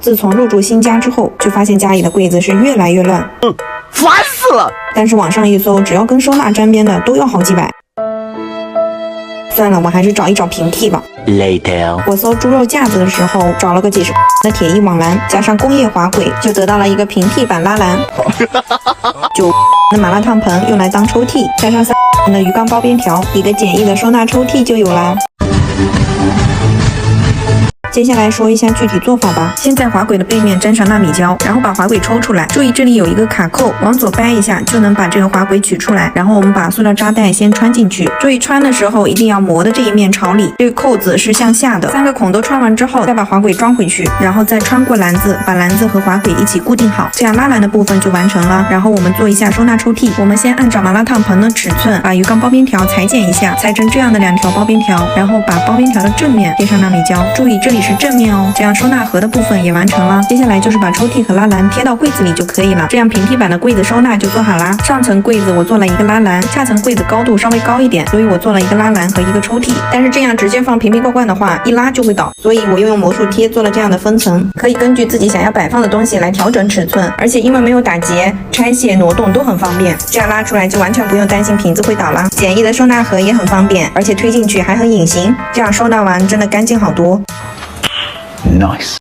自从入住新家之后，就发现家里的柜子是越来越乱，烦死了！但是网上一搜，只要跟收纳沾边的都要好几百。算了，我还是找一找平替吧。Later， 我搜猪肉架子的时候，找了个几十的铁艺网篮，加上工业滑轨，就得到了一个平替板拉篮。9的麻辣烫盆用来当抽屉，加上3的鱼缸包边条，一个简易的收纳抽屉就有啦。接下来说一下具体做法吧。先在滑轨的背面沾上纳米胶，然后把滑轨抽出来。注意这里有一个卡扣，往左掰一下就能把这个滑轨取出来。然后我们把塑料扎带先穿进去，注意穿的时候一定要磨的这一面朝里，这个扣子是向下的。3个孔都穿完之后，再把滑轨装回去，然后再穿过篮子，把篮子和滑轨一起固定好，这样拉篮的部分就完成了。然后我们做一下收纳抽屉，我们先按照麻辣烫盆的尺寸，把鱼缸包边条裁剪一下，裁成这样的2条包边条，然后把包边条的正面贴上纳米胶，注意这里是正面哦，这样收纳盒的部分也完成了。接下来就是把抽屉和拉篮贴到柜子里就可以了，这样平替板的柜子收纳就做好啦。上层柜子我做了一个拉篮，下层柜子高度稍微高一点，所以我做了一个拉篮和一个抽屉。但是这样直接放瓶瓶罐罐的话，一拉就会倒，所以我又用魔术贴做了这样的分层，可以根据自己想要摆放的东西来调整尺寸，而且因为没有打结，拆卸挪动都很方便，这样拉出来就完全不用担心瓶子会倒啦。简易的收纳盒也很方便，而且推进去还很隐形，这样收纳完真的干净好多。Nice。